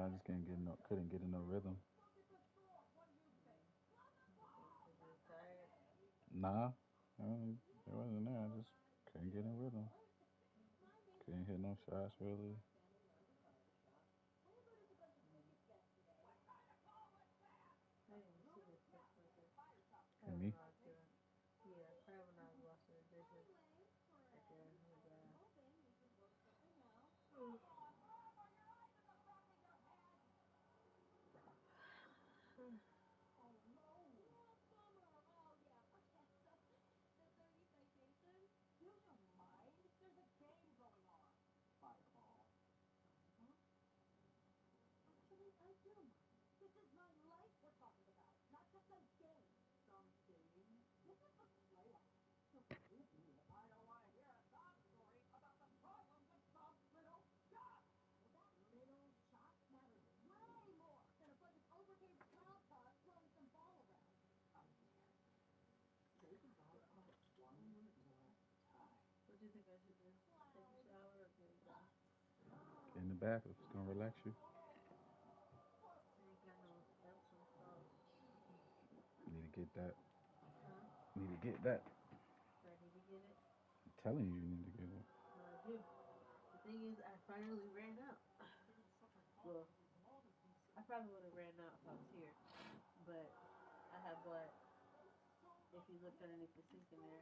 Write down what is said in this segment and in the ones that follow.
I just couldn't get in no rhythm. Tired. Nah, it wasn't there. I just couldn't get in rhythm. Couldn't hit no shots really. I didn't see this stuff like this. For Probably me, when I was doing, yeah, probably when I was washing the dishes at the end of the What do you think I should do? Take a shower or get it done? get in the bath if it's gonna relax you. I ain't got no Epsom salt. Need to get that. Huh? Need to get that. Do I need to get it? I'm telling you, you need to get it. Well, I do. The thing is, I finally ran out. Well, I probably would have ran out if I was here. But I have bought, if you look underneath the sink in there,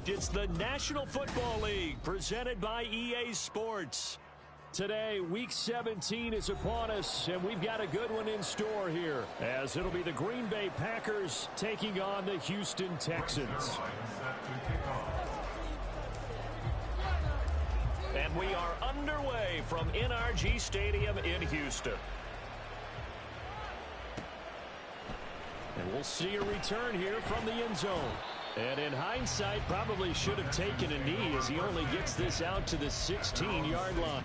It's the National Football League presented by EA Sports. Today, Week 17 is upon us, and we've got a good one in store here, as it'll be the Green Bay Packers taking on the Houston Texans. And we are underway from NRG Stadium in Houston. And we'll see a return here from the end zone. And in hindsight, probably should have taken a knee as he only gets this out to the 16-yard line.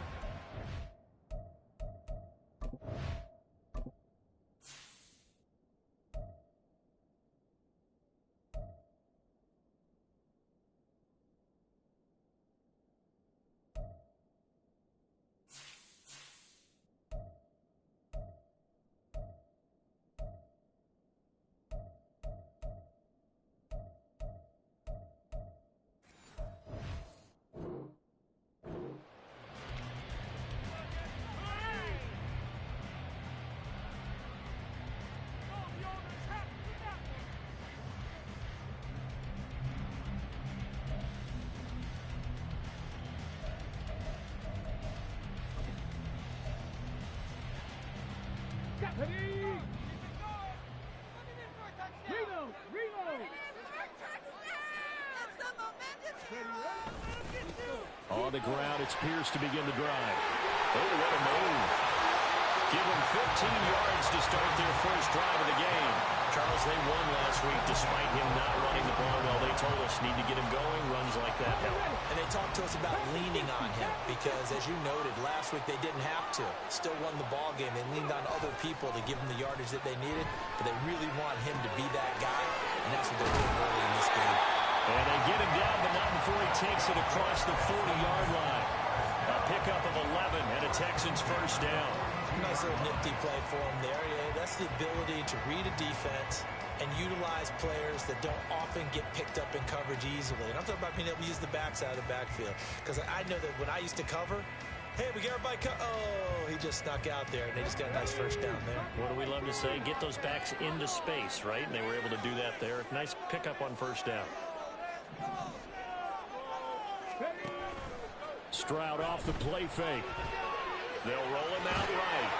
On the ground, it's Pierce to begin the drive. Oh, what a move. Give them 15 yards to start their first drive of the game. Charles, they won last week despite him not running the ball well. They told us need to get him going. Runs like that help. And they talked to us about leaning on him because, as you noted, last week they didn't have to. Still won the ball game. They leaned on other people to give them the yardage that they needed, but they really want him to be that guy, and that's what they're doing early in this game. And they get him down, but not before he takes it across the 40-yard line. A pickup of 11 and a Texans first down. Nice little nifty play for him there. Yeah, that's the ability to read a defense and utilize players that don't often get picked up in coverage easily. And I'm talking about being able to use the backside of the backfield. Because I know that when I used to cover, hey, we got everybody oh, he just snuck out there, and they just got a nice first down there. What do we love to say? Get those backs into space, right? And they were able to do that there. Nice pickup on first down. Stroud off the play fake. They'll roll him out right.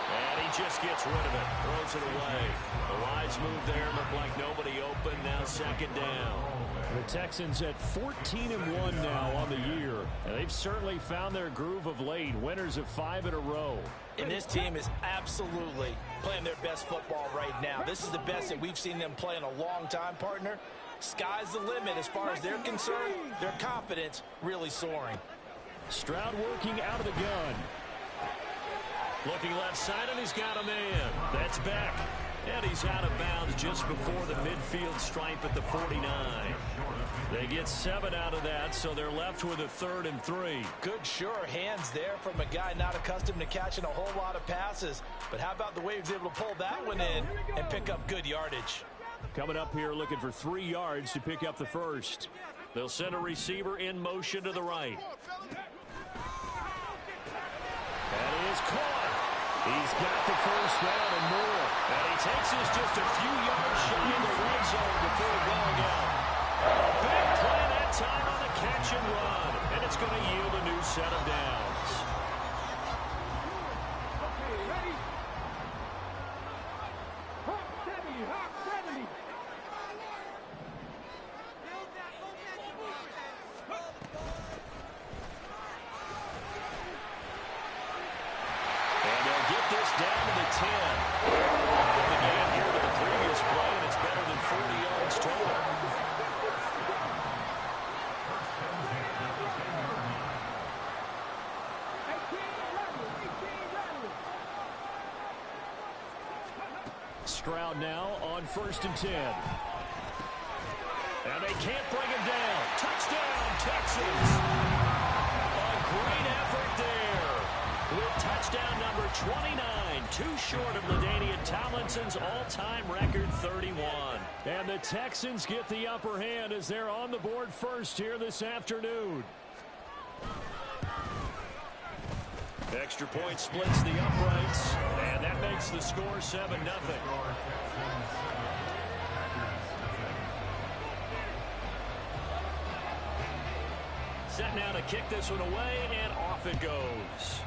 And he just gets rid of it. Throws it away. The wise move there. Looked like nobody open. Now second down. The Texans at 14-1 now on the year. And they've certainly found their groove of late. Winners of 5 in a row. And this team is absolutely playing their best football right now. This is the best that we've seen them play in a long time, partner. Sky's the limit as far as they're concerned. Their confidence really soaring. Stroud working out of the gun. Looking left side, and he's got a man. That's back. And he's out of bounds just before the midfield stripe at the 49. They get 7 out of that, so they're left with a 3rd and 3. Good, sure hands there from a guy not accustomed to catching a whole lot of passes. But how about the way he was able to pull that one in and pick up good yardage? Coming up here looking for 3 yards to pick up the first. They'll send a receiver in motion to the right. That is caught. He's got the first down and more. And he takes us just a few yards shy of the red zone before going out. A big play that time on the catch and run. And it's going to yield a new set of downs. Okay, ready? Hawk 70, Hawk 70. And they'll get this down to the 10. The gain here to the previous play, and it's better than 40 yards total. Stroud now on 1st and 10. And they can't bring him down. Touchdown, Texans. A great effort there. With touchdown number 29, too short of LaDainian Tomlinson's all-time record 31. And the Texans get the upper hand as they're on the board first here this afternoon. Extra point splits the uprights, and that makes the score 7-0. Set now to kick this one away, and off it goes.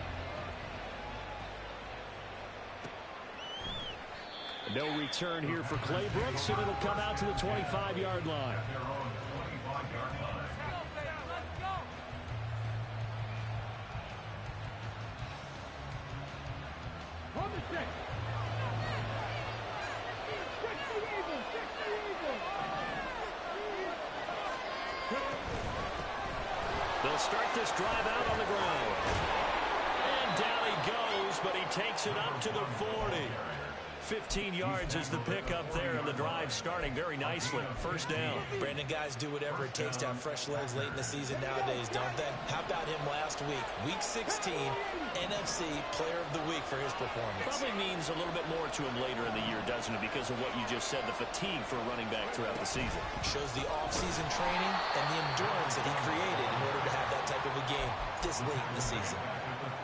No return here for Clay Brooks, and it'll come out to the 25-yard line. On the check. Check the eagle, check the eagle. They'll start this drive out on the ground. And down he goes, but he takes it up to the 40. 15 yards is the pickup there, and the drive starting very nicely. First down. Brandon, guys do whatever it takes to have fresh legs late in the season nowadays, don't they? How about him last week? Week 16, NFC Player of the Week for his performance. Probably means a little bit more to him later in the year, doesn't it? Because of what you just said, the fatigue for a running back throughout the season. Shows the off-season training and the endurance that he created in order to have that type of a game this late in the season.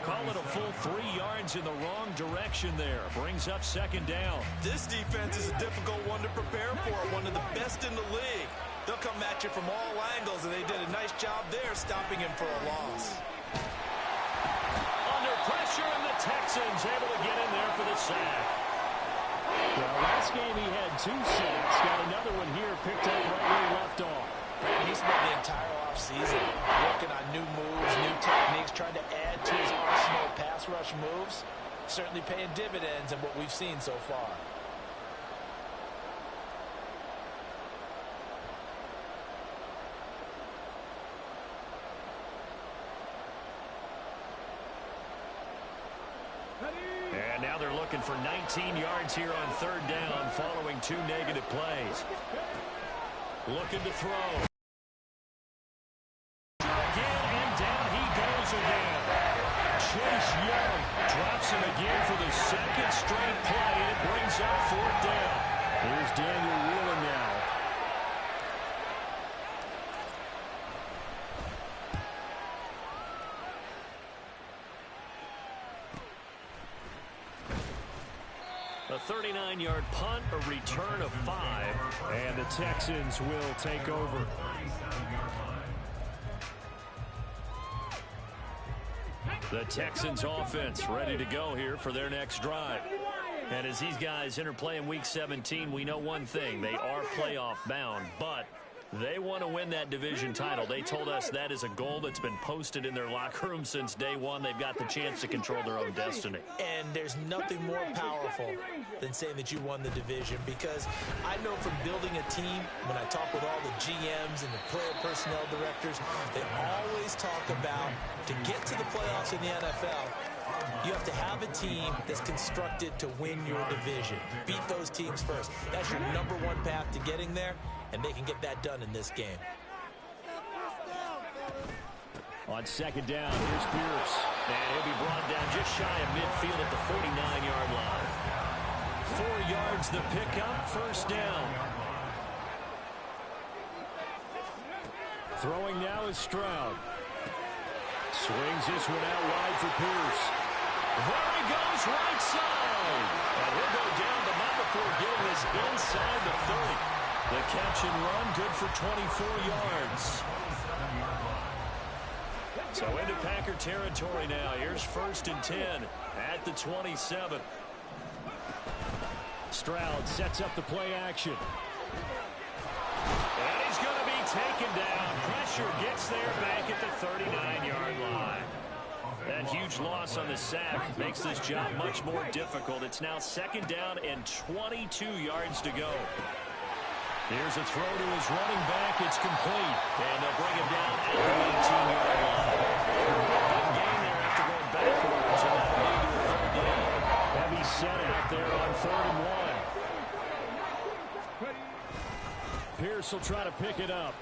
Call it a full 3 yards in the wrong direction there. Brings up second down. This defense is a difficult one to prepare for, one of the best in the league. They'll come at you from all angles, and they did a nice job there stopping him for a loss. Under pressure. pressure, and the Texans able to get in there for the sack. Well, last game he had 2 sacks. Got another one here picked up right where he left off. He's spent the entire offseason working on new moves, new techniques, trying to add to his arsenal of pass rush moves. Certainly paying dividends in what we've seen so far. And now they're looking for 19 yards here on 3rd down following 2 negative plays. Looking to throw. Again, and down he goes again. Chase Young drops him again for the 2nd straight play, and it brings up 4th down. Here's Daniel Wheeler now. A 39-yard punt, a return of 5, and the Texans will take over. The Texans offense ready to go here for their next drive. And as these guys interplay in Week 17, we know one thing. They are playoff bound, but they want to win that division title. They told us that is a goal that's been posted in their locker room since day one. They've got the chance to control their own destiny. And there's nothing more powerful than saying that you won the division, because I know from building a team, when I talk with all the GMs and the player personnel directors, they always talk about, to get to the playoffs in the NFL, you have to have a team that's constructed to win your division. Beat those teams first. That's your #1 path to getting there, and they can get that done in this game. On 2nd down, here's Pierce. And he'll be brought down just shy of midfield at the 49-yard line. 4 yards the pickup, 1st down. Throwing now is Stroud. Swings this one out wide for Pierce. There he goes, right side. And he'll go down, but not before getting this inside the 30. The catch and run, good for 24 yards. So into Packer territory now. Here's 1st and 10 at the 27. Stroud sets up the play action. And he's going to be taken down. Pressure gets there back at the 39-yard line. That huge loss on the sack makes this job much more difficult. It's now 2nd down and 22 yards to go. Here's a throw to his running back. It's complete. And they'll bring him down at the 18-yard line. Good game there after going backwards, and that'll lead to a 3rd down. Heavy set out there on 3rd and 1. Pierce will try to pick it up.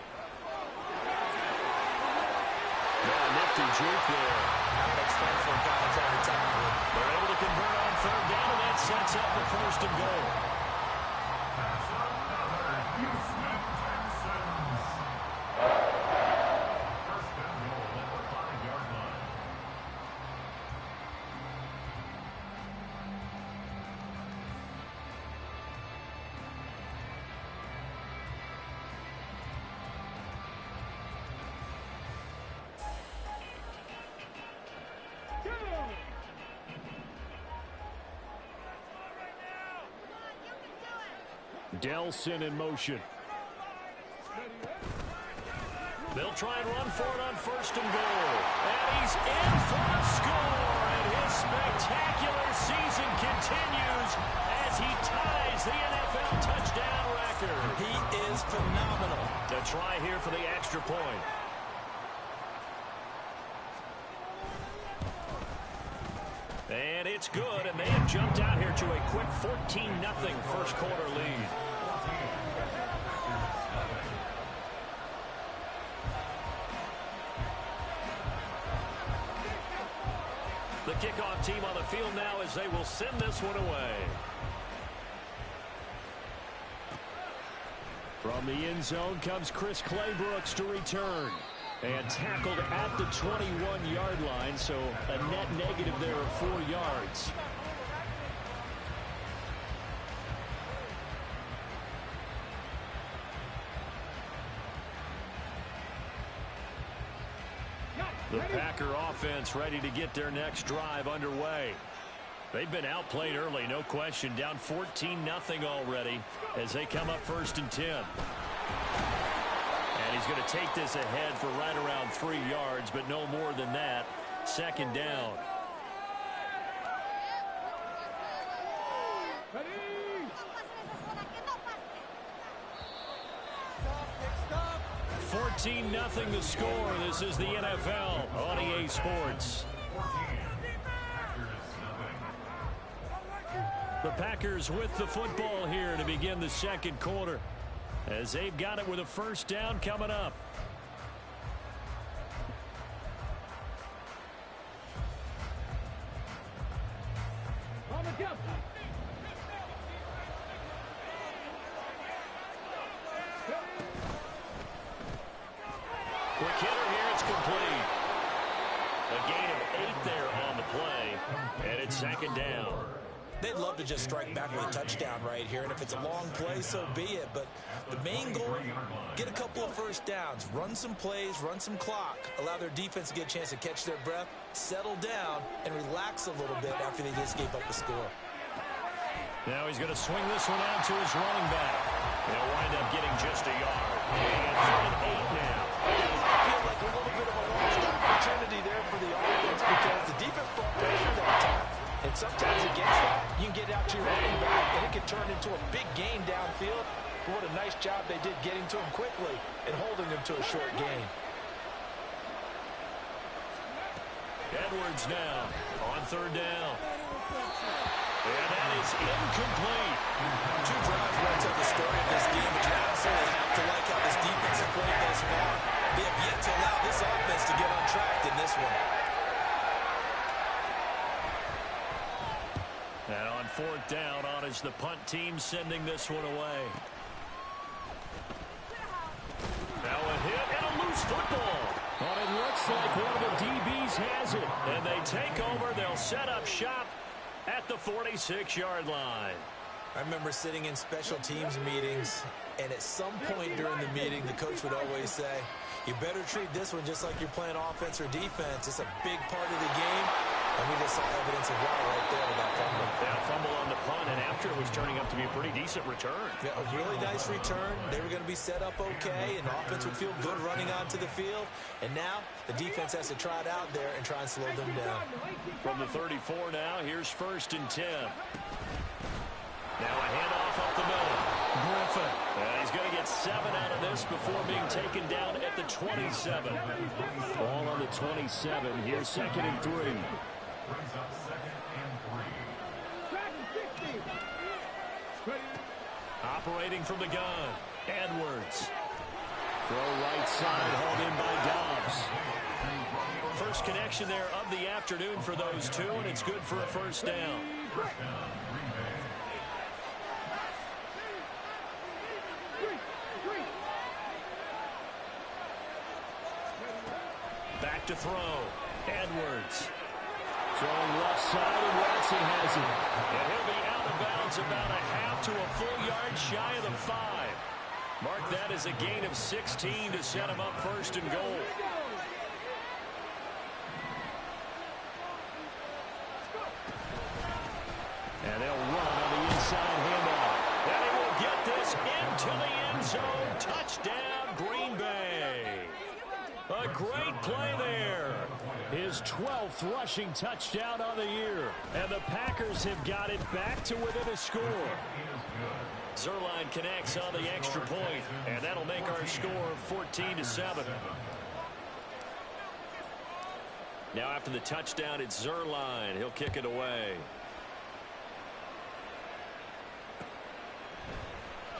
Nifty juke there. Not much fun for a guy trying to tackle it. They're able to convert on 3rd down, and that sets up the 1st and goal. Delson in motion. They'll try and run for it on 1st and goal. And he's in for a score. And his spectacular season continues as he ties the NFL touchdown record. He is phenomenal. The try here for the extra point. And it's good, and they have jumped out here to a quick 14-0 first quarter lead. The kickoff team on the field now as they will send this one away. From the end zone comes Chris Claybrooks to return. And tackled at the 21-yard line, so a net negative there of 4 yards. The Packer offense ready to get their next drive underway. They've been outplayed early, no question. Down 14-0 already as they come up 1st and 10. And he's going to take this ahead for right around 3 yards, but no more than that. 2nd down. Ready? 14-0 the score. This is the NFL on EA Sports. The Packers with the football here to begin the 2nd quarter as they've got it with a 1st down coming up. On the jump. Quick hitter here, it's complete. A gain of 8 there on the play, and it's 2nd down. They'd love to just strike back with a touchdown right here, and if it's a long play, so be it. But the main goal, get a couple of 1st downs, run some plays, run some clock, allow their defense to get a chance to catch their breath, settle down, and relax a little bit after they just gave up a score. Now he's going to swing this one out to his running back. They'll wind up getting just a yard. And 8 now. I feel like a little bit of a lost opportunity there for the offense because the defense brought pressure that time. And sometimes against that, you can get out to your running back, and it can turn into a big gain downfield. But what a nice job they did getting to him quickly and holding him to a short gain. Edwards now on 3rd down. And that is incomplete. 2 drives right to the story of this game, but you absolutely have to like how this defense has played thus far. They have yet to allow this offense to get on track in this one. And on 4th down, on is the punt team sending this one away. Now a hit and a loose football. Well, it looks like one of the DBs has it. And they take over. They'll set up shop at the 46-yard line. I remember sitting in special teams meetings, and at some point during the meeting, the coach would always say, you better treat this one just like you're playing offense or defense. It's a big part of the game, and we just saw evidence of that right there with that fumble. Yeah, fumble on the punt, and after it was turning up to be a pretty decent return. Yeah, a really nice return. They were going to be set up okay, and offense would feel good running onto the field. And now the defense has to try it out there and try and slow them down. From the 34 now, here's 1st and 10. Now a handoff up the middle. Griffin. And he's going to get 7 out of this before being taken down at the 27. Ball on the 27. Here's 2nd and 3. Operating from the gun. Edwards. Throw right side, hauled in by Dobbs. First connection there of the afternoon for those two, and it's good for a 1st down. Back to throw. Edwards. Throwing left side, and Watson has it. And he'll be out of bounds about a half to a full yard shy of the 5. Mark that as a gain of 16 to set him up 1st and goal. And they'll run on the inside handoff. And they will get this into the end zone. Touchdown, Green Bay. A great play there. His 12th rushing touchdown on the year. And the Packers have got it back to within a score. Zuerlein connects on the extra point, and that'll make our score 14-7. Now after the touchdown, it's Zuerlein. He'll kick it away.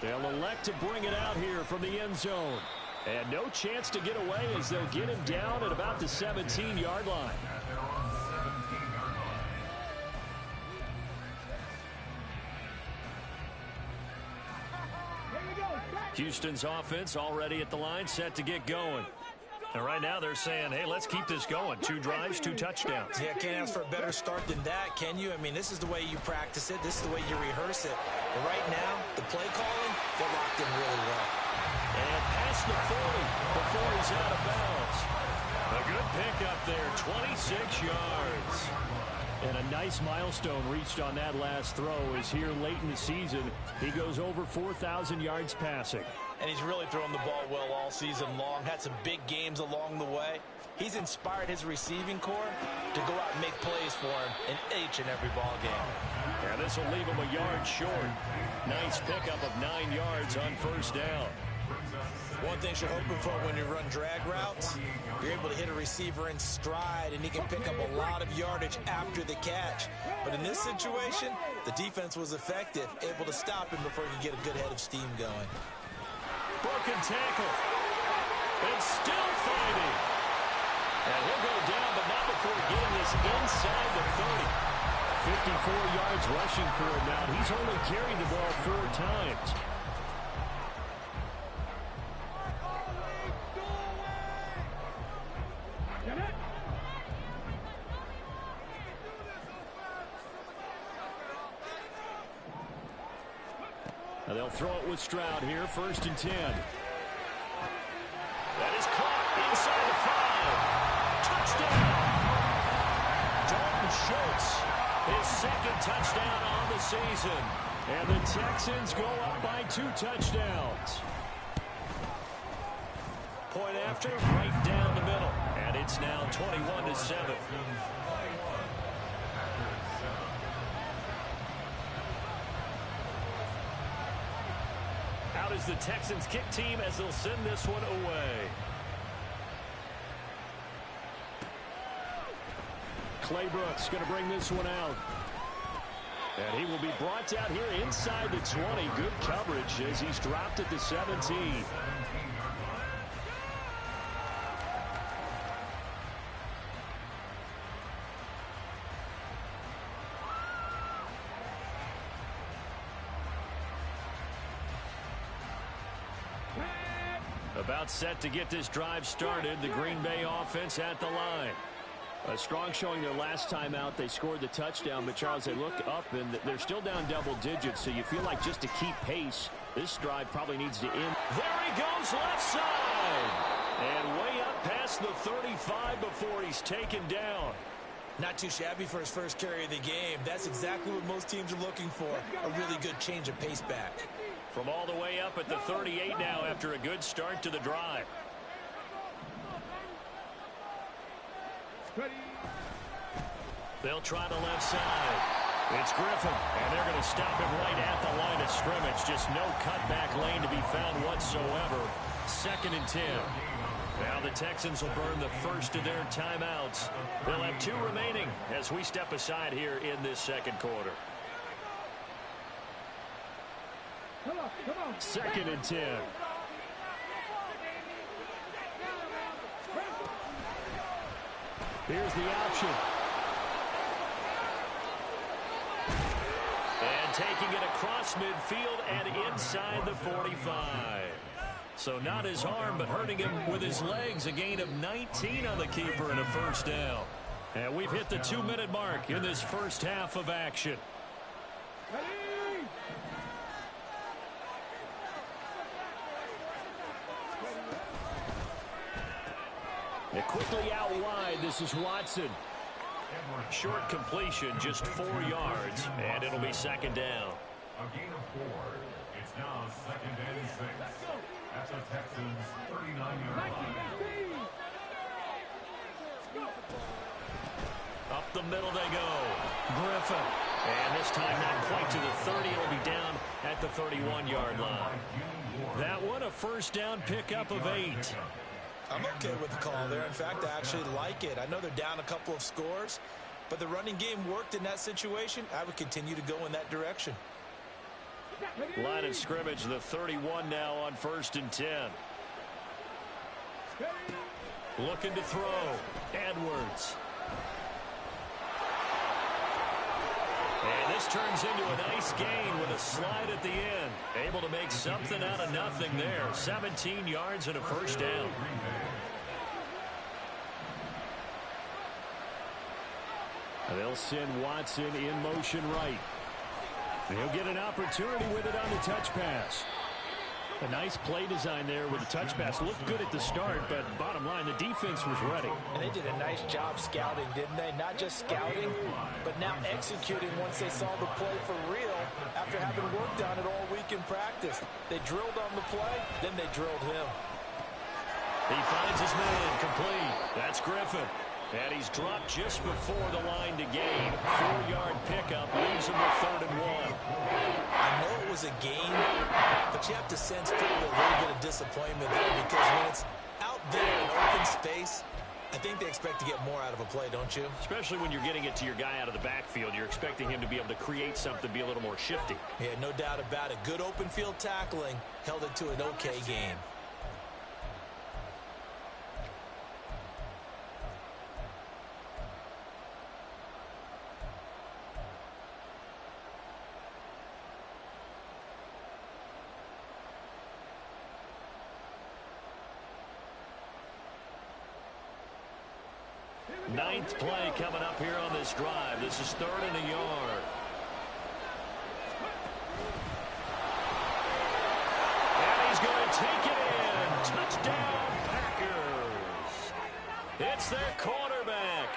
They'll elect to bring it out here from the end zone. And no chance to get away as they'll get him down at about the 17-yard line. Houston's offense already at the line, set to get going. And right now they're saying, hey, let's keep this going. 2 drives, 2 touchdowns. Yeah, can't ask for a better start than that, can you? I mean, this is the way you practice it. This is the way you rehearse it. But right now, the play calling, they're locked in really well. And past the 40 before he's out of bounds. A good pickup there, 26 yards. And a nice milestone reached on that last throw as here late in the season, he goes over 4,000 yards passing. And he's really thrown the ball well all season long. Had some big games along the way. He's inspired his receiving corps to go out and make plays for him in each and every ball game. And this will leave him a yard short. Nice pickup of 9 yards on first down. One thing you're hoping for when you run drag routes, you're able to hit a receiver in stride, and he can pick up a lot of yardage after the catch. But in this situation, the defense was effective, able to stop him before he could get a good head of steam going. Broken tackle. And still fighting. And he'll go down, but not before getting this inside the 30. 54 yards rushing for him now. He's only carried the ball 4 times. Now they'll throw it with Stroud here, 1st and 10. That is caught inside the 5. Touchdown! Dalton Schultz, his 2nd touchdown on the season. And the Texans go up by 2 touchdowns. Point after, right down the middle. And it's now 21-7. Out is the Texans kick team as they'll send this one away. Clay Brooks going to bring this one out. And he will be brought down here inside the 20. Good coverage as he's dropped at the 17. About set to get this drive started. The Green Bay offense at the line. A strong showing their last time out. They scored the touchdown, but Charles, they look up and they're still down double digits, so you feel like just to keep pace, this drive probably needs to end. There he goes, left side. And way up past the 35 before he's taken down. Not too shabby for his first carry of the game. That's exactly what most teams are looking for. A really good change of pace back. From all the way up at the 38 now after a good start to the drive. They'll try the left side. It's Griffin, and they're going to stop him right at the line of scrimmage. Just no cutback lane to be found whatsoever. 2nd and 10. Now the Texans will burn the first of their timeouts. They'll have 2 remaining as we step aside here in this 2nd quarter. 2nd and 10. Here's the option. And taking it across midfield and inside the 45. So not his arm, but hurting him with his legs. A gain of 19 on the keeper and a first down. And we've hit the 2-minute mark in this first half of action. They're quickly out wide. This is Watson. Short completion, just 4 yards, and it'll be 2nd down. A gain of 4. It's now 2nd and 6 at the Texans' 39-yard line. Up the middle they go. Griffin. And this time not quite to the 30. It'll be down at the 31-yard line. That one a first down pickup of 8. I'm okay with the call there. In fact, I actually like it. I know they're down a couple of scores, but the running game worked in that situation. I would continue to go in that direction. Line of scrimmage, the 31 now on 1st and 10. Looking to throw. Edwards. And this turns into a nice gain with a slide at the end. Able to make something out of nothing there. 17 yards and a first down. They'll send Watson in motion right. He'll get an opportunity with it on the touch pass. A nice play design there with the touch pass. Looked good at the start, but bottom line, the defense was ready. And they did a nice job scouting, didn't they? Not just scouting, but now executing once they saw the play for real after having worked on it all week in practice. They drilled on the play, then they drilled him. He finds his man complete. That's Griffin. And he's dropped just before the line to gain. 4-yard pickup leaves him with 3rd and 1. I know it was a gain, but you have to sense probably a little bit of disappointment there because when it's out there in open space, I think they expect to get more out of a play, don't you? Especially when you're getting it to your guy out of the backfield. You're expecting him to be able to create something, be a little more shifty. Yeah, no doubt about it. Good open field tackling held it to an okay game. Ninth play coming up here on this drive. This is 3rd and a yard. And he's going to take it in. Touchdown, Packers. It's their quarterback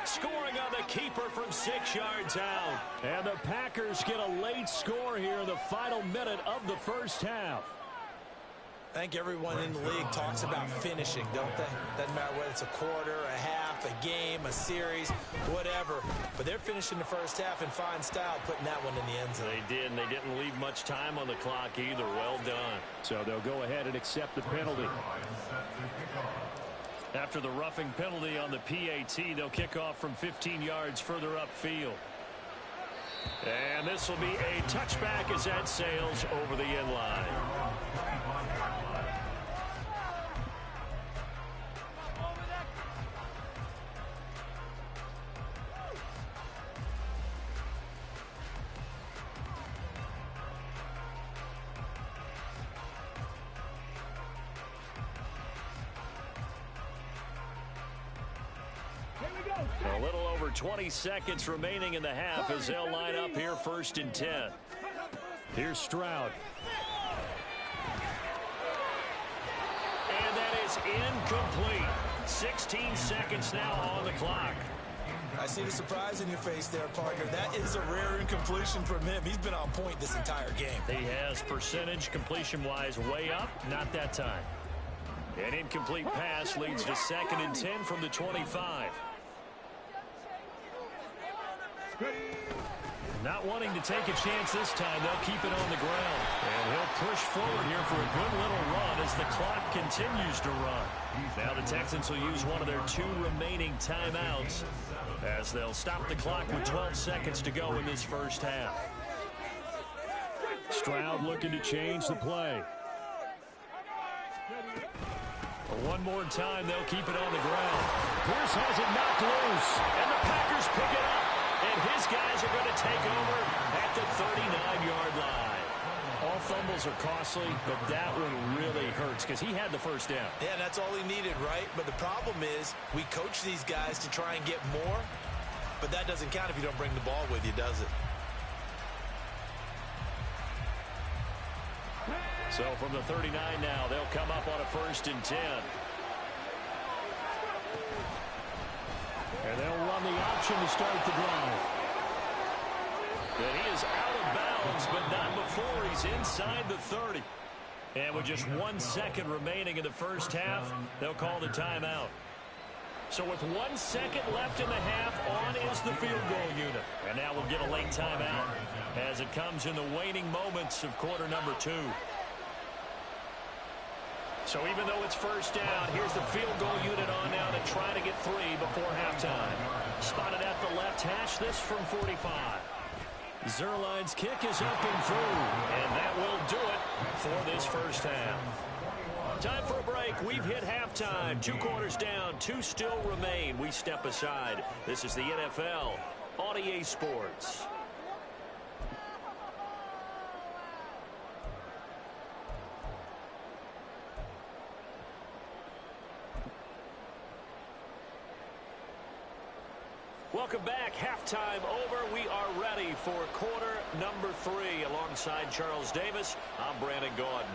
scoring on the keeper from 6 yards out. And the Packers get a late score here in the final minute of the first half. I think everyone in the league talks about finishing, don't they? Doesn't matter whether it's a quarter, a half, a game, a series, whatever. But they're finishing the first half in fine style, putting that one in the end zone. They did, and they didn't leave much time on the clock either. Well done. So they'll go ahead and accept the penalty. After the roughing penalty on the PAT, they'll kick off from 15 yards further upfield. And this will be a touchback as that sails over the end line. A little over 20 seconds remaining in the half as they'll line up here 1st and 10. Here's Stroud. And that is incomplete. 16 seconds now on the clock. I see the surprise in your face there, partner. That is a rare incompletion from him. He's been on point this entire game. He has percentage completion-wise way up, not that time. An incomplete pass leads to 2nd and 10 from the 25. Not wanting to take a chance this time, they'll keep it on the ground. And he'll push forward here for a good little run as the clock continues to run. Now the Texans will use one of their 2 remaining timeouts as they'll stop the clock with 12 seconds to go in this first half. Stroud looking to change the play. One more time, they'll keep it on the ground. Pierce has it knocked loose, and the Packers pick it up. And his guys are going to take over at the 39-yard line. All fumbles are costly, but that one really hurts because he had the first down. Yeah, that's all he needed, right? But the problem is we coach these guys to try and get more, but that doesn't count if you don't bring the ball with you, does it? So from the 39 now, they'll come up on a 1st and 10. And they'll run the option to start the drive. And he is out of bounds, but not before he's inside the 30. And with just 1 second remaining in the first half, they'll call the timeout. So with 1 second left in the half, on is the field goal unit. And now we'll get a late timeout as it comes in the waning moments of quarter number 2. So even though it's first down, here's the field goal unit on now to try to get 3 before halftime. Spotted at the left hash, this from 45. Zerline's kick is up and through, and that will do it for this first half. Time for a break. We've hit halftime. 2 quarters down, 2 still remain. We step aside. This is the NFL on EA Sports. Welcome back. Halftime over. We are ready for quarter number 3. Alongside Charles Davis, I'm Brandon Gordon.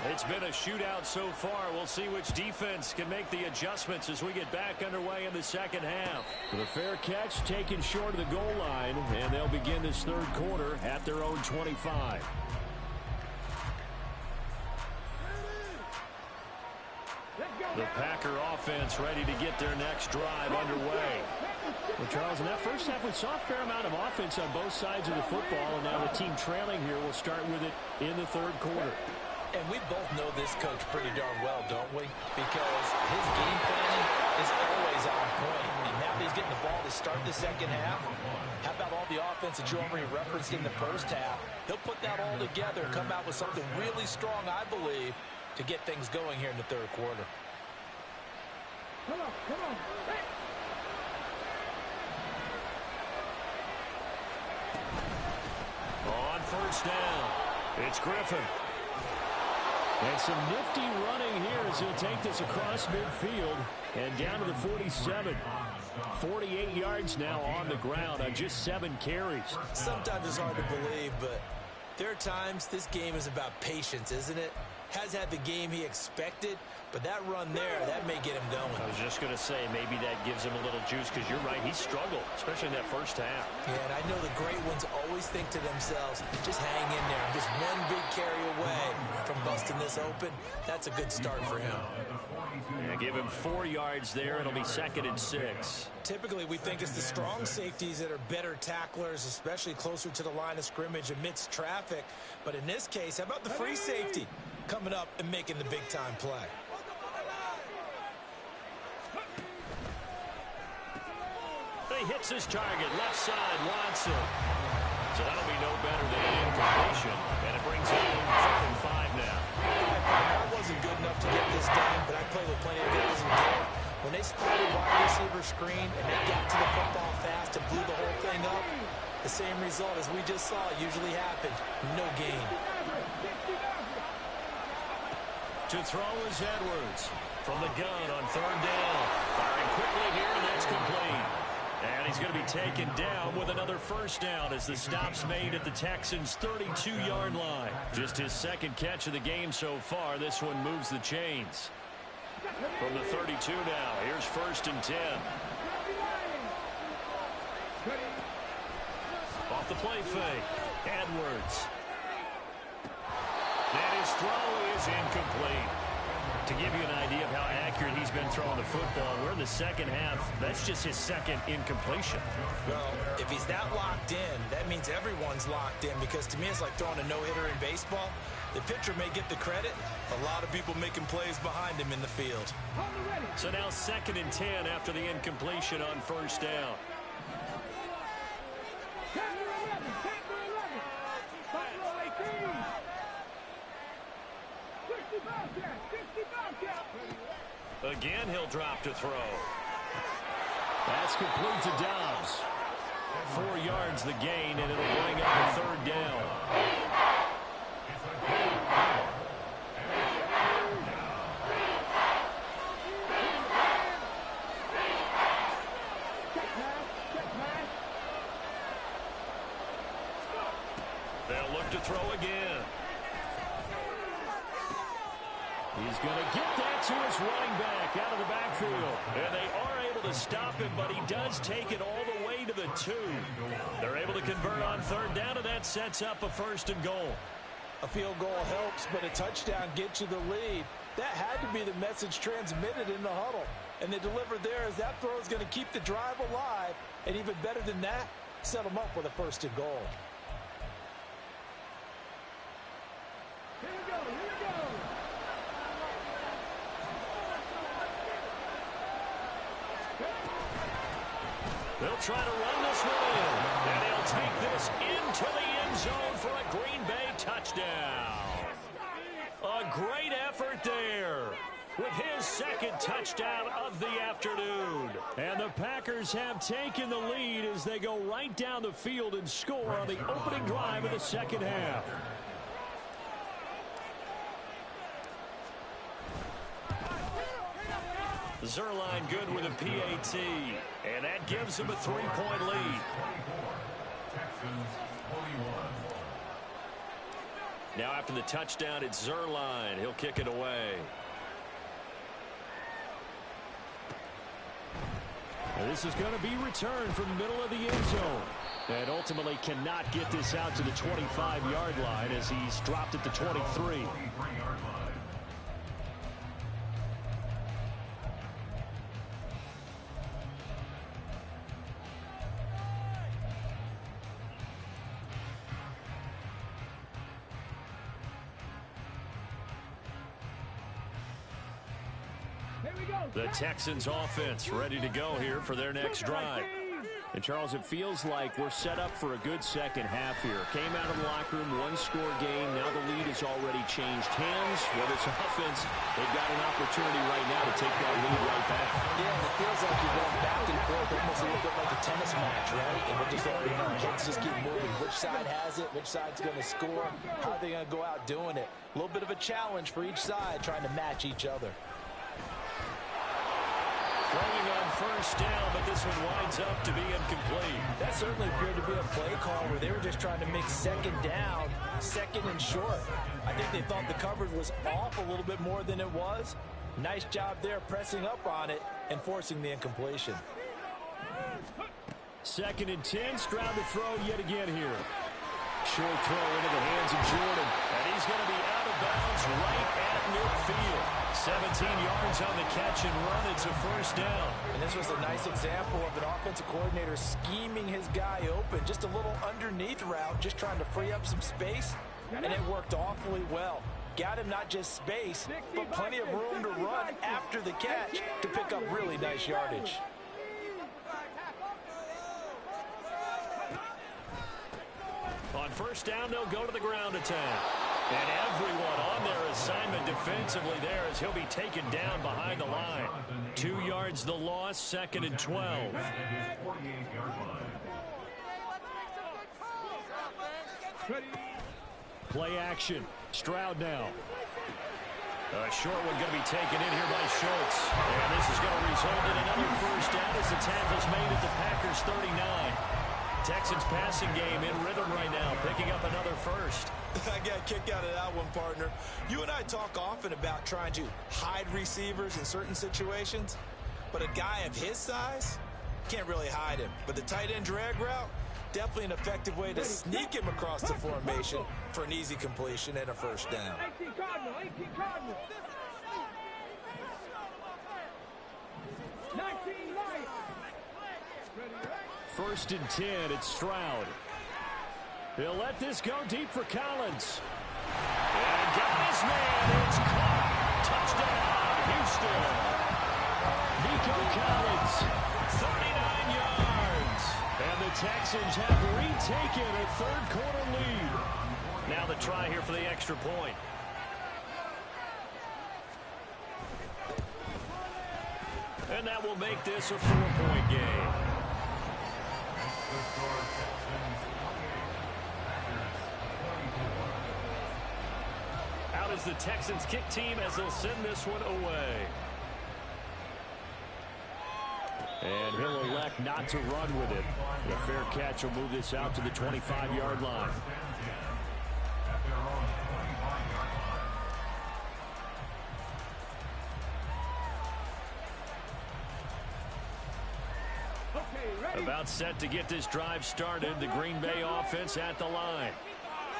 It's been a shootout so far. We'll see which defense can make the adjustments as we get back underway in the second half. The fair catch taken short of the goal line, and they'll begin this third quarter at their own 25. The Packer offense ready to get their next drive underway. Well, Charles, in that first half, we saw a fair amount of offense on both sides of the football, and now the team trailing here will start with it in the third quarter. And we both know this coach pretty darn well, don't we? Because his game planning is always on point. And now that he's getting the ball to start the second half, how about all the offense that you already referenced in the first half? He'll put that all together and come out with something really strong, I believe, to get things going here in the third quarter. Come on, come on. Hey. On first down, it's Griffin. And some nifty running here as he'll take this across midfield and down to the 47. 48 yards now on the ground on just 7 carries. Sometimes it's hard to believe, but there are times this game is about patience, isn't it? Has had the game he expected, but that run there, that may get him going. I was just going to say, maybe that gives him a little juice, because you're right, he struggled, especially in that first half. Yeah, and I know the great ones always think to themselves, just hang in there. I'm just one big carry away from busting this open. That's a good start for him. Yeah, give him 4 yards there. It'll be 2nd and 6. Typically, we think it's the strong safeties that are better tacklers, especially closer to the line of scrimmage amidst traffic. But in this case, how about the free safety coming up and making the big-time play? He hits his target, left side, Watson. So that'll be no better than an incompletion. And it brings him 3rd and 5 now. That wasn't good enough to get this done, but I played with plenty of guys who did. When they split a wide receiver screen and they got to the football fast and blew the whole thing up, the same result as we just saw usually happened. No gain. To throw is Edwards from the gun on 3rd down. Firing quickly here, and that's complete. And he's going to be taken down with another first down as the stop's made at the Texans' 32-yard line. Just his 2nd catch of the game so far. This one moves the chains. From the 32 now, here's 1st and 10. Off the play fake, Edwards. And his throw is incomplete. To give you an idea of how accurate he's been throwing the football, we're in the second half. That's just his 2nd incompletion. Well, if he's that locked in, that means everyone's locked in, because to me it's like throwing a no-hitter in baseball. The pitcher may get the credit. A lot of people making plays behind him in the field. So now 2nd and 10 after the incompletion on 1st down. Again, he'll drop to throw. That's complete to Dobbs. 4 yards the gain, and it'll bring up a 3rd down. They'll look to throw again. He's going to get that to his running back out of the backfield. And they are able to stop him, but he does take it all the way to the 2. They're able to convert on 3rd down, and that sets up a 1st and goal. A field goal helps, but a touchdown gets you the lead. That had to be the message transmitted in the huddle. And they delivered there as that throw is going to keep the drive alive. And even better than that, set them up with a 1st and goal. Here we go, here we go. They'll try to run this one in, and they'll take this into the end zone for a Green Bay touchdown. A great effort there with his 2nd touchdown of the afternoon. And the Packers have taken the lead as they go right down the field and score on the opening drive of the second half. Zerline good with a PAT, and that gives him a 3-point lead. Texans 21. Now after the touchdown, it's Zerline. He'll kick it away. And this is going to be returned from the middle of the end zone. And ultimately cannot get this out to the 25-yard line as he's dropped at the 23. The Texans offense ready to go here for their next drive. And, Charles, it feels like we're set up for a good second half here. Came out of the locker room, one-score game. Now the lead has already changed hands. Whether it's offense, they've got an opportunity right now to take that lead right back. Yeah, and it feels like you're going back and forth, almost a little bit like a tennis match, right? And we're just already know, heads just keep moving. Which side has it? Which side's going to score? How are they going to go out doing it? A little bit of a challenge for each side, trying to match each other. Throwing on first down, but this one winds up to be incomplete. That certainly appeared to be a play call where they were just trying to make second down, second and short. I think they thought the coverage was off a little bit more than it was. Nice job there pressing up on it and forcing the incompletion. 2nd and 10, Stroud to throw yet again here. Short throw into the hands of Jordan. And he's going to be out of bounds right at midfield. 17 yards on the catch and run. It's a first down. And this was a nice example of an offensive coordinator scheming his guy open. Just a little underneath route, just trying to free up some space. And it worked awfully well. Got him not just space, but plenty of room to run after the catch to pick up really nice yardage. On first down, they'll go to the ground attack. And everyone on their assignment defensively there as he'll be taken down behind the line. 2 yards the loss, 2nd and 12. Play action. Stroud now. A short one going to be taken in here by Schultz. And this is going to result in another first down as the tackle's made at the Packers' 39. Texans passing game in rhythm right now, picking up another first. I got a kick out of that one, partner. You and I talk often about trying to hide receivers in certain situations, but a guy of his size can't really hide him. But the tight end drag route, definitely an effective way to sneak him across the formation for an easy completion and a first down. 18 Cardinal. 19 Lions. 1st and 10, it's Stroud. He'll let this go deep for Collins. And got his man. It's caught. Touchdown, Houston. Nico Collins, 39 yards. And the Texans have retaken a third-quarter lead. Now the try here for the extra point. And that will make this a 4-point game. Out is the Texans kick team as they'll send this one away. And he'll elect not to run with it. A fair catch will move this out to the 25-yard line. About set to get this drive started. The Green Bay offense at the line.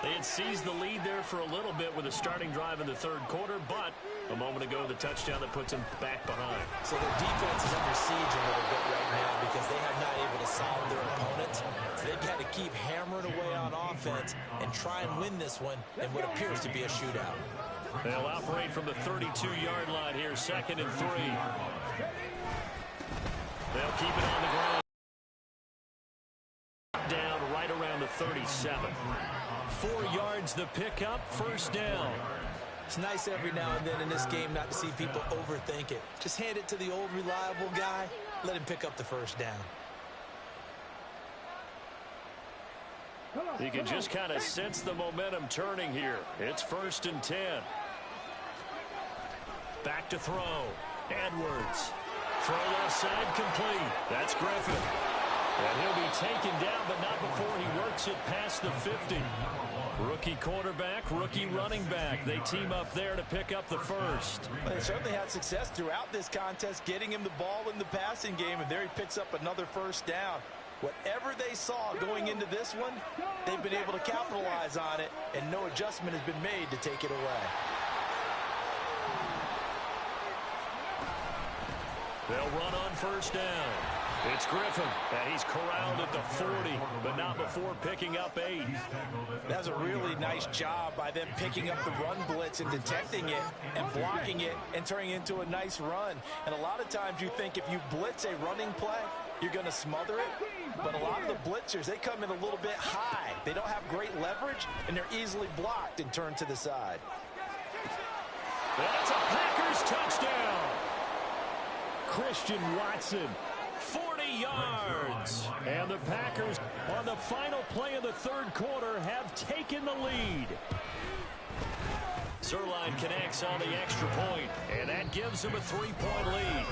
They had seized the lead there for a little bit with a starting drive in the third quarter, but a moment ago the touchdown that puts them back behind. So their defense is under siege a little bit right now because they have not able to solve their opponents. So they've got to keep hammering away on offense and try and win this one in what appears to be a shootout. They'll operate from the 32-yard line here, 2nd and 3. They'll keep it on the ground. Down right around the 37. 4 yards the pickup, first down. It's nice every now and then in this game not to see people overthink it. Just hand it to the old reliable guy, let him pick up the first down. You can just kind of sense the momentum turning here. It's 1st and 10. Back to throw. Edwards. Throw left side complete. That's Griffin. And he'll be taken down, but not before he works it past the 50. Rookie quarterback, rookie running back. They team up there to pick up the first. Well, they certainly had success throughout this contest, getting him the ball in the passing game, and there he picks up another first down. Whatever they saw going into this one, they've been able to capitalize on it, and no adjustment has been made to take it away. They'll run on first down. It's Griffin, and he's corralled at the 40, but not before picking up 8. That's a really nice job by them picking up the run blitz and detecting it and blocking it and turning it into a nice run. And a lot of times you think if you blitz a running play, you're going to smother it. But a lot of the blitzers, they come in a little bit high. They don't have great leverage, and they're easily blocked and turned to the side. That's a Packers touchdown. Christian Watson, 40 yards. And the Packers, on the final play of the third quarter, have taken the lead. Zerline connects on the extra point, and that gives them a 3-point lead.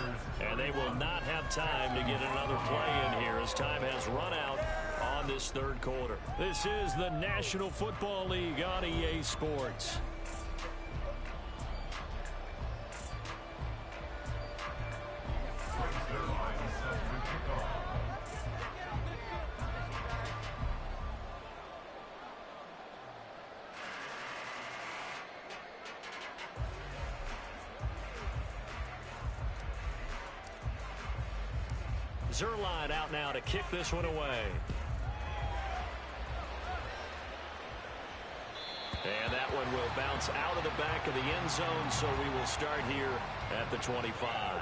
And they will not have time to get another play in here as time has run out on this third quarter. This is the National Football League on EA Sports. Zerline out now to kick this one away. And that one will bounce out of the back of the end zone, so we will start here at the 25.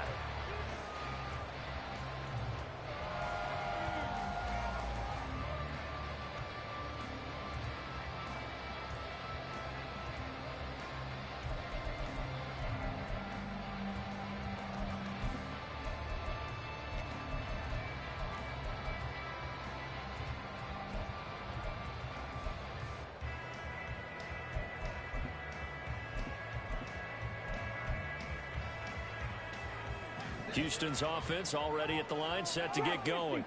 Houston's offense already at the line, set to get going.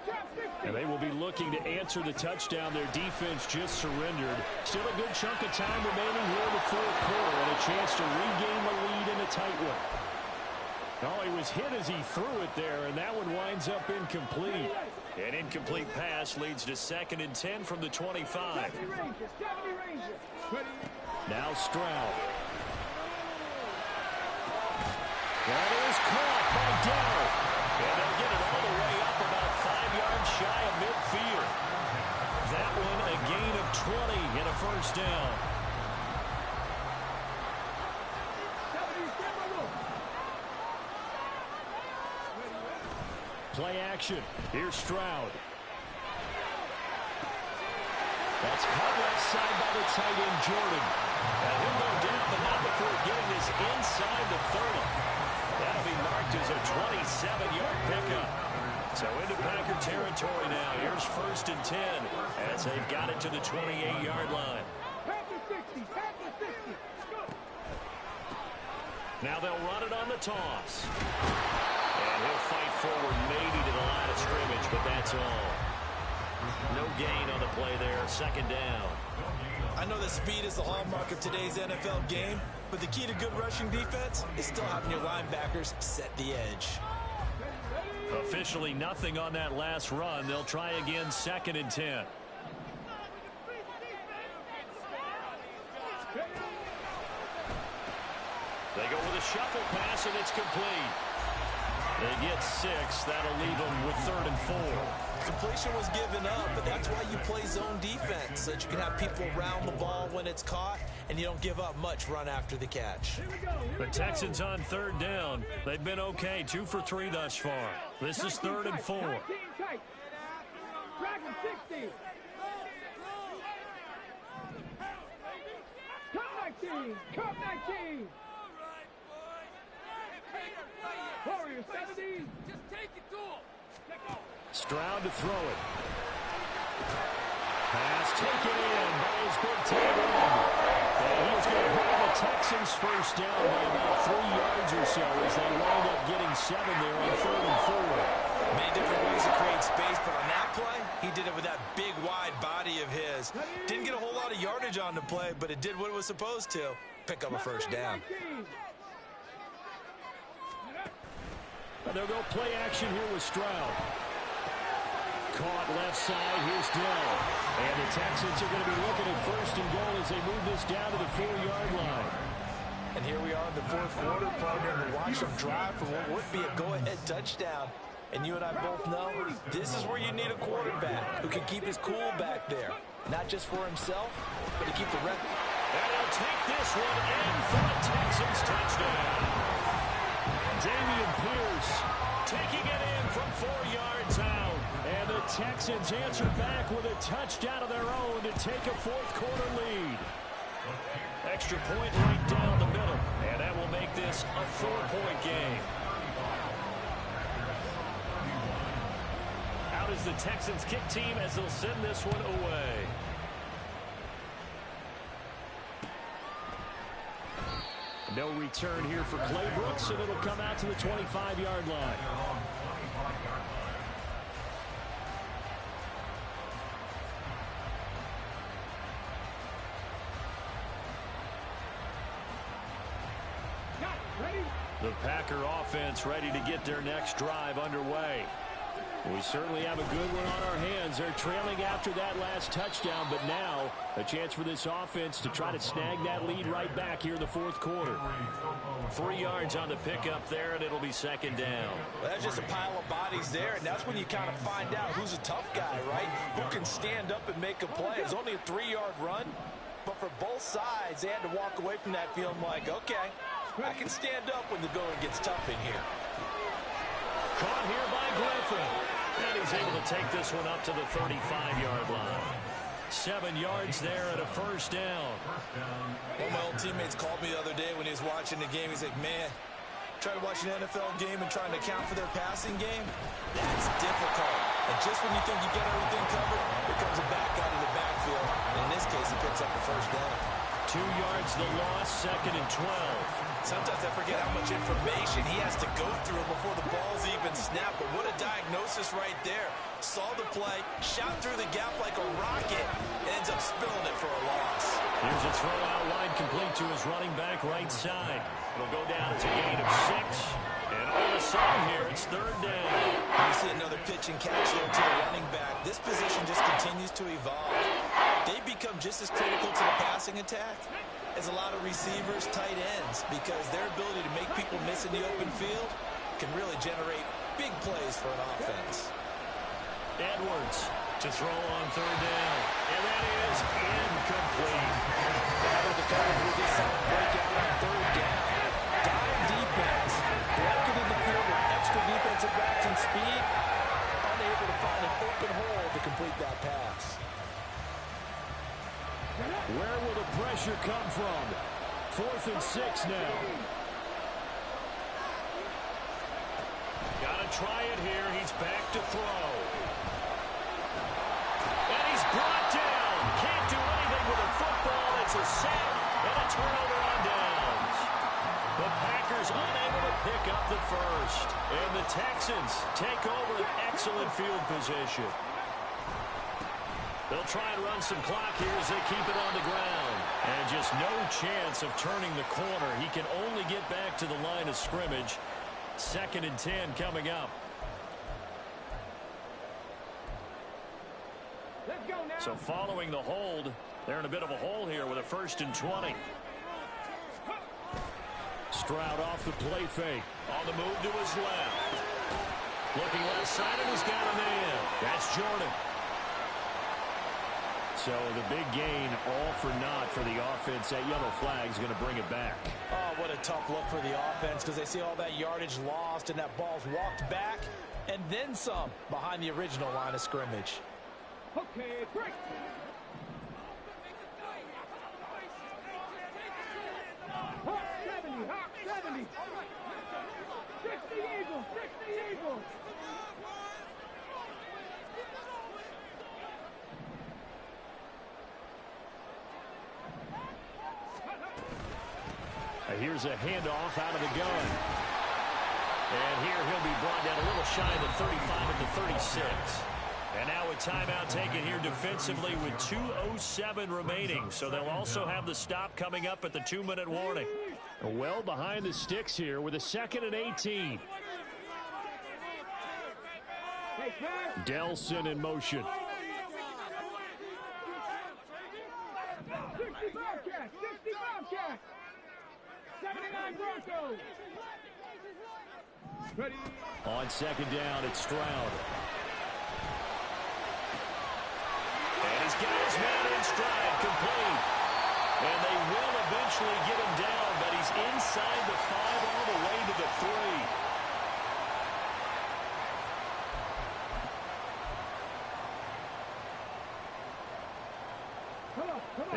And they will be looking to answer the touchdown their defense just surrendered. Still a good chunk of time remaining here in the fourth quarter and a chance to regain the lead in a tight one. Oh, he was hit as he threw it there, and that one winds up incomplete. An incomplete pass leads to 2nd and 10 from the 25. Now Stroud. That is caught by Dell. And they'll get it all the way up about 5 yards shy of midfield. That one a gain of 20 and a first down. Play action. Here's Stroud. That's caught left side by the tight end, Jordan. And he'll go down, but not before getting this inside the 30. That'll be marked as a 27-yard pickup. So into Packer territory now. Here's 1st and 10 as they've got it to the 28-yard line. Now they'll run it on the toss. And he'll fight forward maybe to the line of scrimmage, but that's all. No gain on the play there. 2nd down. I know that speed is the hallmark of today's NFL game, but the key to good rushing defense is still having your linebackers set the edge. Officially nothing on that last run. They'll try again 2nd and 10. They go with a shuffle pass, and it's complete. They get 6. That'll leave them with 3rd and 4. Completion was given up, but that's why you play zone defense, so that you can have people around the ball when it's caught, and you don't give up much run after the catch. The Texans on 3rd down. They've been okay, 2 for 3 thus far. This is 3rd and 4. Dragon 60. Cup 19. Cup 19. Warrior 70. Just take it to him. Stroud to throw it. Pass taken in by his big tight end. And he's going to hold the Texans Texans first down by about 3 yards or so as they wind up getting 7 there on 3rd and 4. Many different ways to create space, but on that play, he did it with that big, wide body of his. Didn't get a whole lot of yardage on the play, but it did what it was supposed to. Pick up a first down. They'll go play action here with Stroud. Caught left side. Here's Dell. And the Texans are going to be looking at 1st and goal as they move this down to the 4-yard line. And here we are in the 4th quarter, partner, to watch them drive for what would be a go-ahead touchdown. And you and I both know this is where you need a quarterback who can keep his cool back there. Not just for himself, but to keep the rep. And he'll take this one in for a Texans touchdown. Dameon Pierce taking it in from 4 yards out. And the Texans answer back with a touchdown of their own to take a 4th quarter lead. Extra point right down the middle. And that will make this a 4-point game. Out is the Texans kick team as they'll send this one away. No return here for Clay Brooks, and it'll come out to the 25-yard line. The Packer offense ready to get their next drive underway. We certainly have a good one on our hands. They're trailing after that last touchdown, but now a chance for this offense to try to snag that lead right back here in the 4th quarter. 3 yards on the pickup there, and it'll be 2nd down. Well, that's just a pile of bodies there, and that's when you kind of find out who's a tough guy, right? Who can stand up and make a play. It's only a 3-yard run, but for both sides, they had to walk away from that feeling like, okay, I can stand up when the going gets tough in here. Caught here by Griffin. And he's able to take this one up to the 35-yard line. 7 yards there and a 1st down. One of my old teammates called me the other day when he was watching the game. He's like, man, trying to watch an NFL game and trying to account for their passing game, that's difficult. And just when you think you got everything covered, here comes a back out of the backfield. And in this case, he picks up the 1st down. 2 yards the loss, 2nd and 12. Sometimes I forget how much information he has to go through before the ball's even snapped. But what a diagnosis right there. Saw the play, shot through the gap like a rocket, and ends up spilling it for a loss. Here's a throw out wide complete to his running back right side. It'll go down to a gain of 6. And all of a sudden here, it's 3rd down. You see another pitch and catch there to the running back. This position just continues to evolve. They become just as critical to the passing attack as a lot of receivers, tight ends, because their ability to make people miss in the open field can really generate big plays for an offense. Edwards to throw on 3rd down. And that is incomplete. The coverage will get some breakout on 3rd down. Dime defense. Broken in the field with extra defensive backs and speed. Unable to find an open hole to complete that pass. Where will the pressure come from? 4th and 6 now. Got to try it here. He's back to throw. And he's brought down. Can't do anything with a football. It's a sack and a turnover on downs. The Packers unable to pick up the 1st. And the Texans take over an excellent field position. They'll try and run some clock here as they keep it on the ground. And just no chance of turning the corner. He can only get back to the line of scrimmage. 2nd and 10 coming up. Let's go now. So following the hold, they're in a bit of a hole here with a 1st and 20. Stroud off the play fake. On the move to his left. Looking left side, and he's got a man. That's Jordan. So the big gain, all for naught for the offense. That yellow flag is going to bring it back. Oh, what a tough look for the offense, because they see all that yardage lost and that ball's walked back and then some behind the original line of scrimmage. Okay, break. Hawk 70, Hawk 70. 60 Eagles, 60 Eagles. Here's a handoff out of the gun. And here he'll be brought down a little shy of the 35 at the 36. And now a timeout taken here defensively with 2:07 remaining. So they'll also have the stop coming up at the 2-minute warning. Well behind the sticks here with a 2nd and 18. Delson in motion. 65 catch, 65 catch. 79 Broncos. Ready. On 2nd down, it's Stroud. And he's got his man in stride, complete. And they will eventually get him down, but he's inside the 5 all the way to the 3.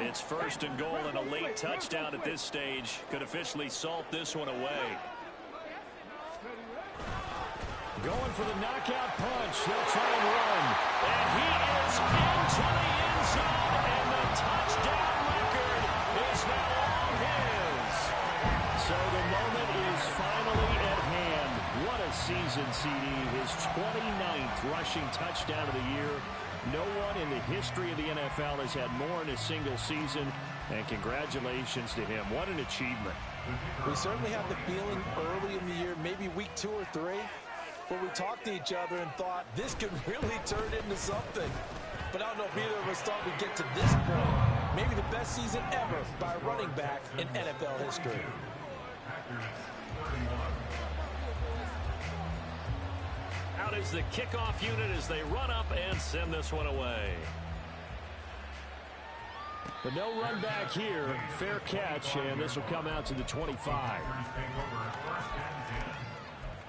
It's 1st and goal, and a late touchdown at this stage could officially salt this one away. Going for the knockout punch. He'll try and run. And he is into the end zone, and the touchdown record is now all his. So the moment is finally at hand. What a season, CD. His 29th rushing touchdown of the year. No one in the history of the NFL has had more in a single season, and congratulations to him. What an achievement. We certainly had the feeling early in the year, maybe week 2 or 3, where we talked to each other and thought this could really turn into something. But I don't know if either of us thought we'd get to this point. Maybe the best season ever by a running back in NFL history. Out is the kickoff unit as they run up and send this one away. But no run back here. Fair catch, and this will come out to the 25.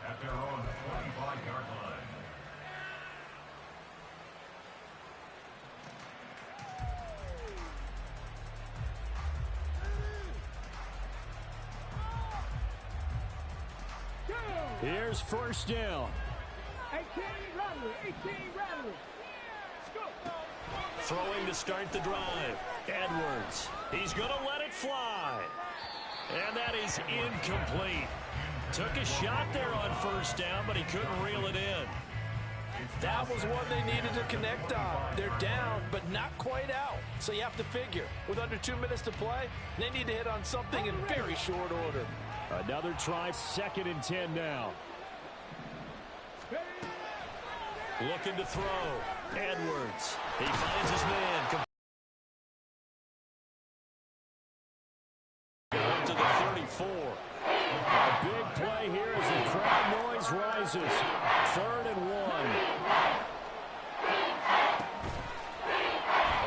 At their own 25-yard line. Here's 1st down. 18 Rattler. Throwing to start the drive. Edwards. He's going to let it fly. And that is incomplete. Took a shot there on 1st down, but he couldn't reel it in. That was one they needed to connect on. They're down, but not quite out. So you have to figure, with under 2 minutes to play, they need to hit on something in very short order. Another try, 2nd and 10 now. Looking to throw. Edwards. He finds his man. Going to the 34. A big play here as the crowd noise rises. 3rd and 1.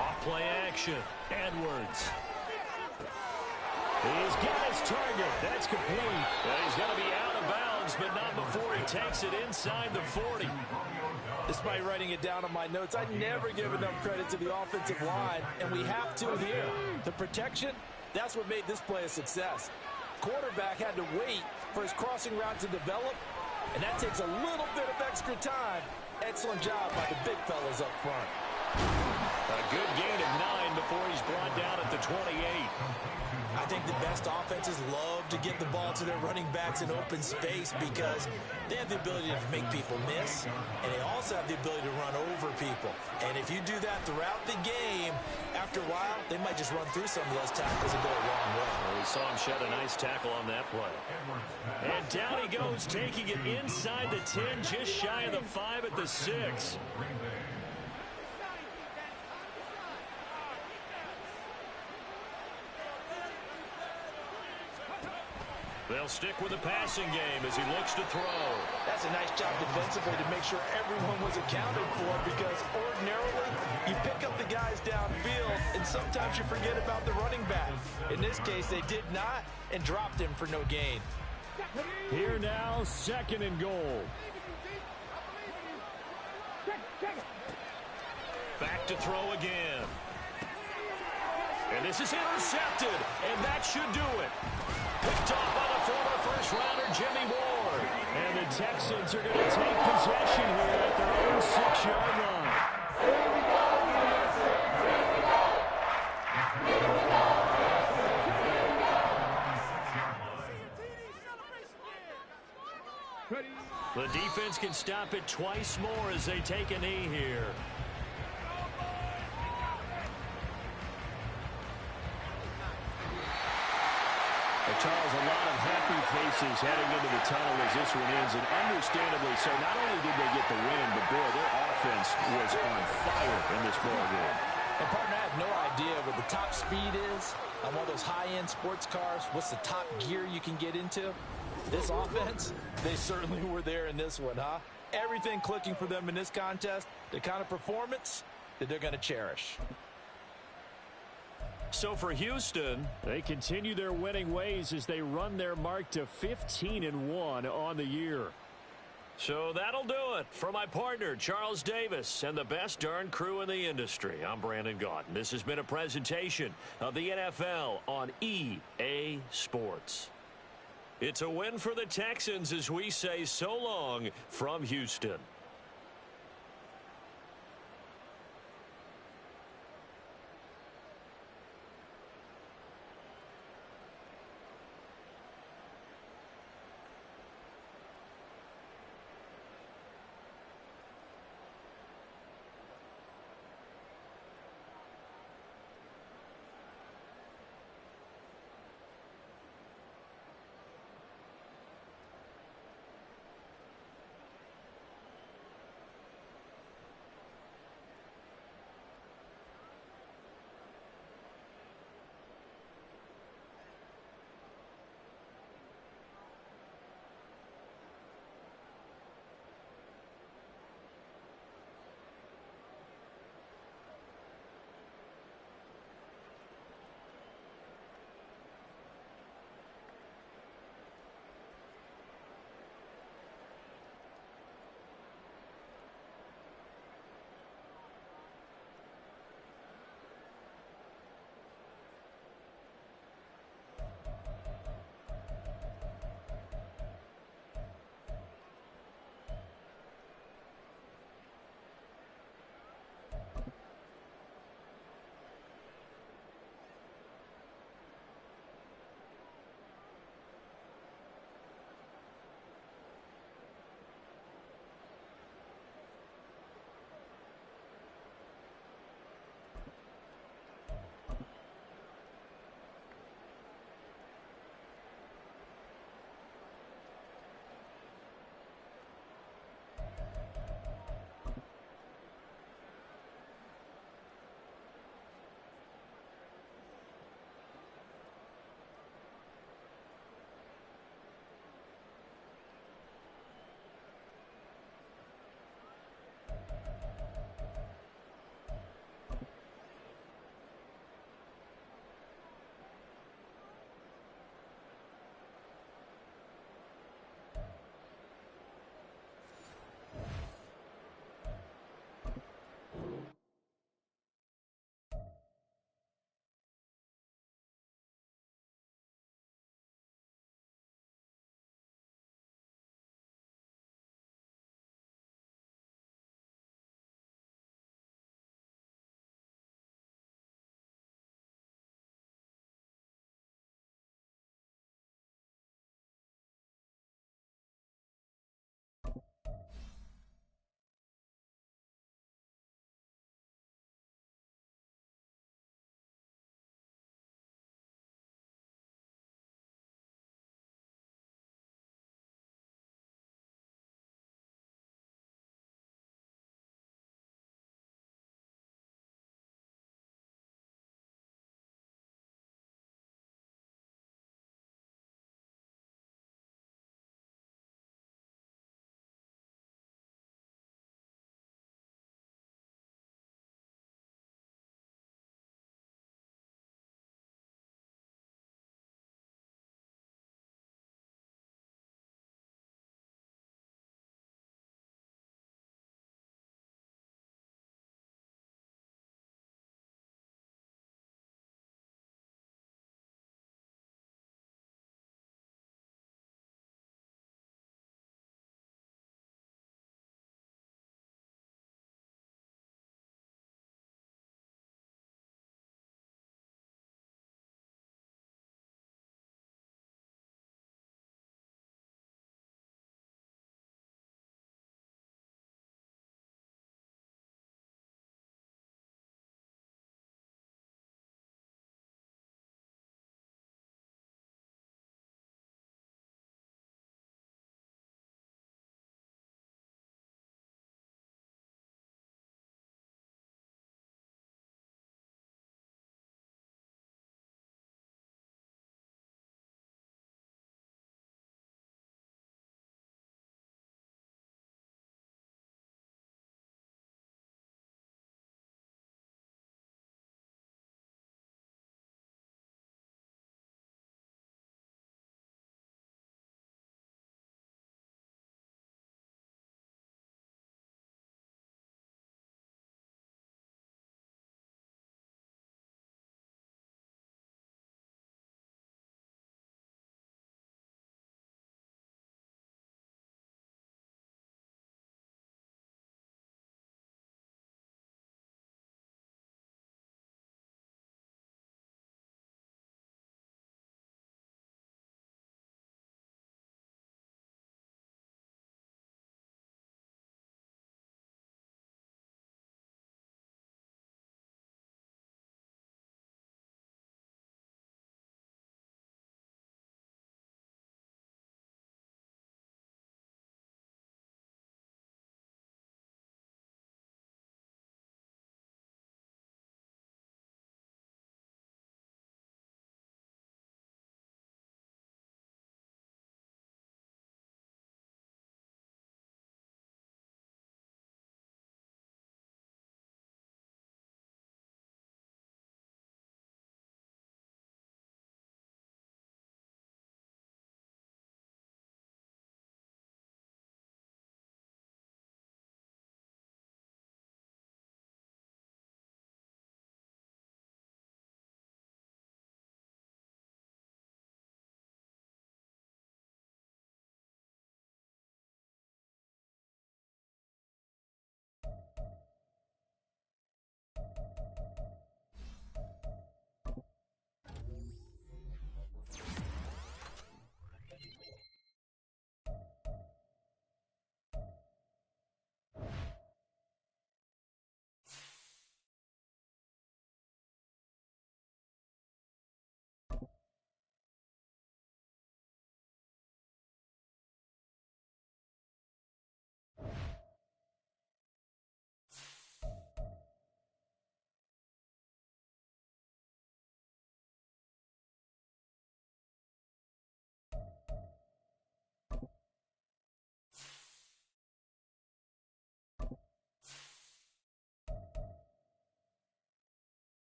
Off play action. Edwards. He's got his target. That's complete. And he's going to be out of bounds, but not before he takes it inside the 40. Despite writing it down on my notes, I never give enough credit to the offensive line, and we have to here. The protection, that's what made this play a success. Quarterback had to wait for his crossing route to develop, and that takes a little bit of extra time. Excellent job by the big fellas up front. A good gain of 9 before he's brought down at the 28. I think the best offenses love to get the ball to their running backs in open space because they have the ability to make people miss, and they also have the ability to run over people. And if you do that throughout the game, after a while, they might just run through some of those tackles and go a long way. Well, we saw him shed a nice tackle on that play. And down he goes, taking it inside the 10, just shy of the 5 at the 6. They'll stick with the passing game as he looks to throw. That's a nice job defensively to make sure everyone was accounted for because ordinarily you pick up the guys downfield and sometimes you forget about the running back. In this case, they did not and dropped him for no gain. Here now, 2nd and goal. Back to throw again. And this is intercepted, and that should do it. Picked off by the former first-rounder Jimmy Ward. And the Texans are going to take possession here at their own 6-yard line. The defense can stop it twice more as they take a knee here. Charles, a lot of happy faces heading into the tunnel as this one ends, and understandably so. Not only did they get the win, but boy, their offense was on fire in this ball game. And partner, I have no idea what the top speed is on one of those high-end sports cars. What's the top gear you can get into? This offense, they certainly were there in this one, huh? Everything clicking for them in this contest, the kind of performance that they're going to cherish. So for Houston, they continue their winning ways as they run their mark to 15-1 on the year. So that'll do it. For my partner, Charles Davis, and the best darn crew in the industry, I'm Brandon Gaudin. This has been a presentation of the NFL on EA Sports. It's a win for the Texans as we say so long from Houston.